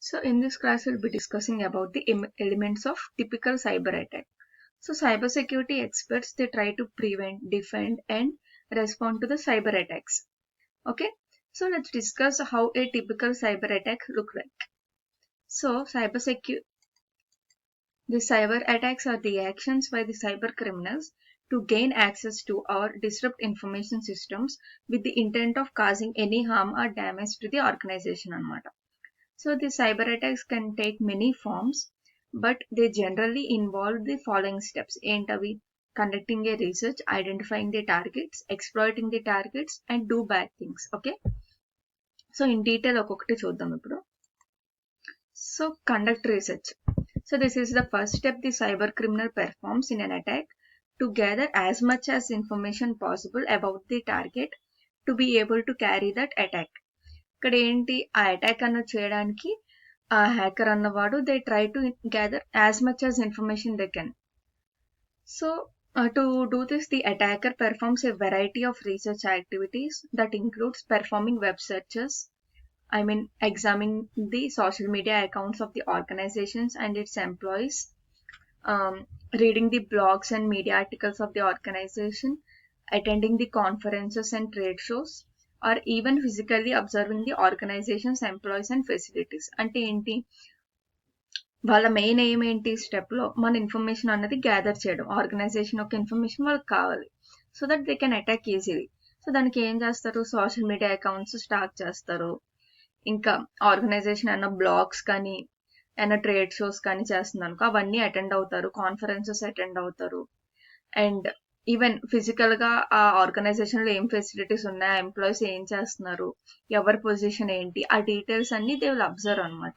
So in this class we'll be discussing about the elements of typical cyber attack. So cybersecurity experts, they try to prevent, defend and respond to the cyber attacks. Okay, so let's discuss how a typical cyber attack look like. So the cyber attacks are the actions by the cyber criminals to gain access to or disrupt information systems with the intent of causing any harm or damage to the organization anamata. So the cyber attacks can take many forms, but they generally involve the following steps. ఏంటవి? Conducting a research, identifying the targets, exploiting the targets and do bad things. Okay, so in detail ఒక్కొక్కటి చూద్దాం ఇప్పుడు. So conduct research. So this is the first step the cyber criminal performs in an attack to gather as much as information possible about the target to be able to carry that attack. ఇక్కడ ఏంటి, ఆ attack అన్న చేయడానికి ఆ hacker అన్నవాడు they try to gather as much as information they can. So to do this the attacker performs a variety of research activities that includes performing web searches, examining the social media accounts of the organizations and its employees, reading the blogs and media articles of the organization, attending the conferences and trade shows, or even physically observing the organization's employees and facilities. అంటే ఏంటి, వాళ్ళ main aim ఏంటి, స్టెప్లో మన information అన్నది gather చేయడం, organisation యొక్క information వాళ్ళకి కావాలి so that they can attack easily. So దానికి ఏం చేస్తారు, సోషల్ మీడియా అకౌంట్స్ స్టార్ట్ చేస్తారు, ఇంకా ఆర్గనైజేషన్ అన్న బ్లాగ్స్ కానీ ఏమైనా ట్రేడ్ షోస్ కానీ చేస్తుంది అనుకో అవన్నీ అటెండ్ అవుతారు, కాన్ఫరెన్సెస్ అటెండ్ అవుతారు, అండ్ ఈవెన్ ఫిజికల్ గా ఆ ఆర్గనైజేషన్ లో ఏం ఫెసిలిటీస్ ఉన్నాయి, ఎంప్లాయీస్ ఏం చేస్తున్నారు, ఎవరి పొజిషన్ ఏంటి, ఆ డీటెయిల్స్ అన్ని దే విల్ అబ్జర్వ్ అనమాట.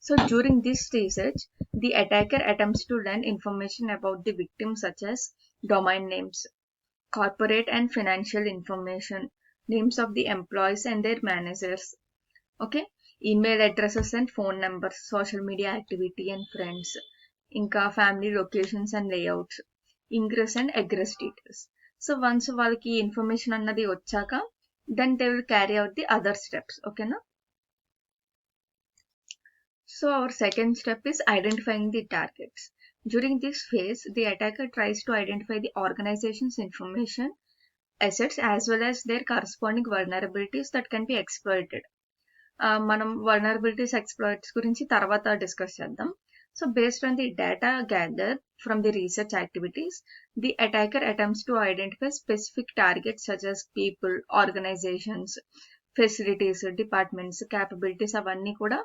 So during this research the attacker attempts to learn information about the victims such as domain names, corporate and financial information, names of the employees and their managers, okay, email addresses and phone numbers, social media activity and friends, ఇంకా family locations and layouts, ingress and egress details. So once వాళ్ళకి information అన్నది వచ్చాక then they will carry out the other steps. ఓకేనా, so our second step is identifying the targets. During this phase, the attacker tries to identify the organization's information, assets as well as their corresponding vulnerabilities that can be exploited. మనం vulnerabilities, exploits గురించి తర్వాత discuss చేద్దాం. So based on the data gather from the research activities, the attacker attempts to identify specific targets such as people, organisations, facilities, departments, capabilities అవన్నీ కూడా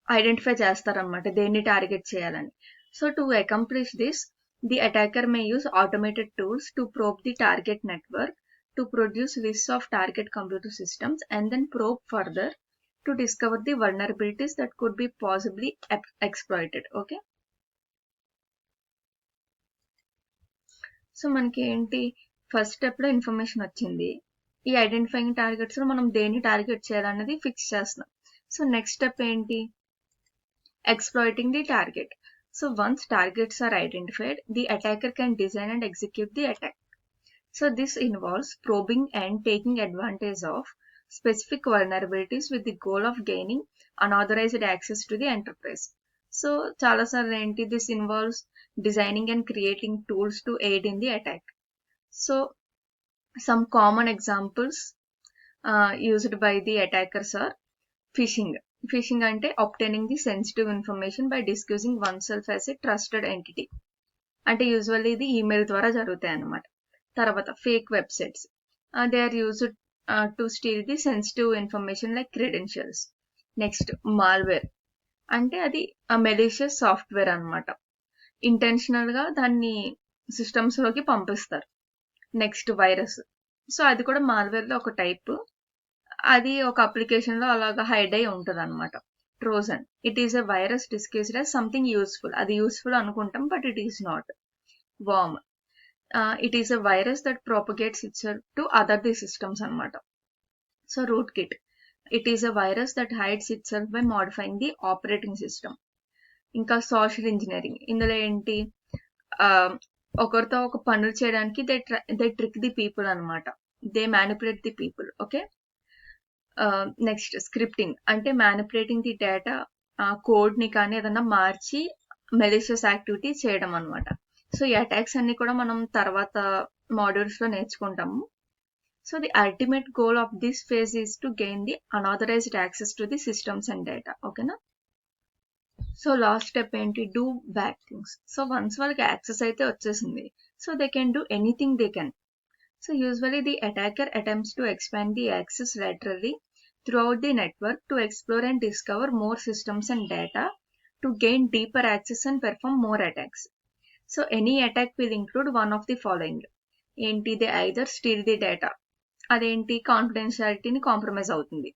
identify చేస్తారనమాట, దేన్ని target చేయాలని. So to accomplish this, the attacker may use automated tools to probe the target network to produce lists of target computer systems and then probe further to discover the vulnerabilities that could be possibly exploited. Okay, so మనకి ఏంటి, first step లో information వచ్చింది, ఈ identifying targets లో మనం దేన్ని target చేయాలన్నది fix చేస్తున్నాం. సో నెక్స్ట్ స్టెప్ ఏంటి, exploiting the target. So once targets are identified, the attacker can design and execute the attack. So this involves probing and taking advantage of specific vulnerabilities with the goal of gaining unauthorized access to the enterprise. So చాలా సార్లు ఏంటి, this involves designing and creating tools to aid in the attack. So some common examples used by the attackers are phishing. Phishing అంటే obtaining the sensitive information by disguising oneself as a trusted entity. అంటే usually ఇది email ద్వారా జరుగుతాయి అన్నమాట. తర్వాత fake websites, they are used to steal the sensitive information like credentials. Next malware, అంటే అది malicious software అనమాట, ఇంటెన్షనల్ గా దాన్ని సిస్టమ్స్ లోకి పంపిస్తారు. నెక్స్ట్ వైరస్, సో అది కూడా మాల్వేర్ లో ఒక టైప్, అది ఒక అప్లికేషన్ లో అలాగా హైడ్ అయి ఉంటుంది అనమాట. Trojan, it is a virus disguised as something useful, అది యూస్ఫుల్ అనుకుంటాం but it is not. Worm, it is a virus that propagates itself to other systems anamata. So rootkit, it is a virus that hides itself by modifying the operating system. Inka social engineering, indulo enti ఒకరితో ఒక పనులు చేయడానికి they trick the people అనమాట. They manipulate the people. Okay. Next scripting అంటే manipulating the data code ని కానీ ఏదన్నా మార్చి malicious activity చేయడం అనమాట. సో ఈ అటాక్స్ అన్ని కూడా మనం తర్వాత మాడ్యూల్స్ లో నేర్చుకుంటాము. So the ultimate goal of this phase is to gain the unauthorized access to the systems and data. ఓకేనా. సో లాస్ట్ స్టెప్ ఏంటి, do bad things. So once వాళ్ళకి యాక్సెస్ అయితే వచ్చేసింది, so they can do anything they can. So usually the attacker attempts to expand the access laterally throughout the network to explore and discover more systems and data to gain deeper access and perform more attacks. So any attack will include one of the following. ఏంటి, they either steal the data, అదేంటి కాన్ఫిడెన్షియాలిటీని compromise అవుతుంది.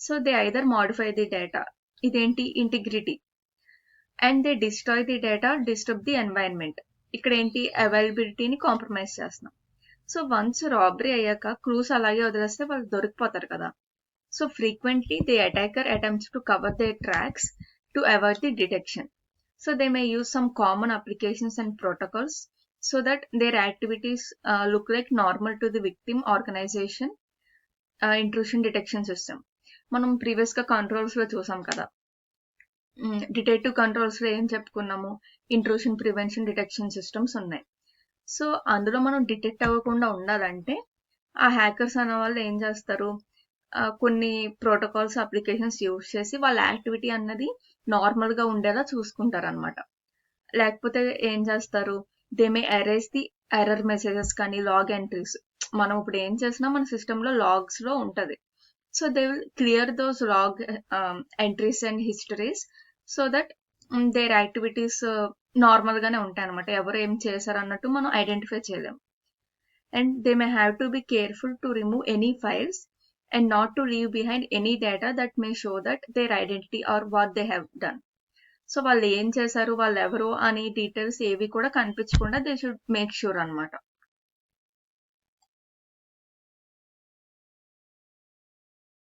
So they either modify the data, ఇదేంటి integrity. And they destroy the data, disturb the environment, ఇక్కడ ఏంటి అవైలబిలిటీని compromise చేస్తున్నాం. So once robbery అయ్యాక క్లూస్ అలాగే వదిలేస్తే వాళ్ళు దొరికిపోతారు కదా. So frequently the attacker attempts to cover their tracks to avoid the detection. So they may use some common applications and protocols so that their activities look like normal to the victim organization intrusion detection system. మనం previous గా controls లో చూసాం కదా, detective controls లో ఏం చెప్పుకున్నాము, intrusion prevention detection systems ఉన్నాయి. So అందులో మనం డిటెక్ట్ అవ్వకుండా ఉండాలంటే ఆ హ్యాకర్స్ అనే వాళ్ళు ఏం చేస్తారు, కొన్ని ప్రోటోకాల్స్ అప్లికేషన్స్ యూజ్ చేసి వాళ్ళ యాక్టివిటీ అన్నది నార్మల్ గా ఉండేలా చూసుకుంటారు అనమాట. లేకపోతే ఏం చేస్తారు, they may erase the error messages కానీ లాగ్ ఎంట్రీస్, మనం ఇప్పుడు ఏం చేసినా మన సిస్టమ్ లో లాగ్స్ లో ఉంటది. So they will clear those log entries and histories so that their activities normal గానే ఉంటాయి అనమాట. ఎవరు ఏం చేశారు అన్నట్టు మనం ఐడెంటిఫై చేయలేం. And they may have to be careful to remove any files and not to leave behind any data that may show that their identity or what they have done. So వాళ్ళు ఏం చేశారు, వాళ్ళు ఎవరు అని details ఏవి కూడా కనిపించకుండా they should make sure అనమాట.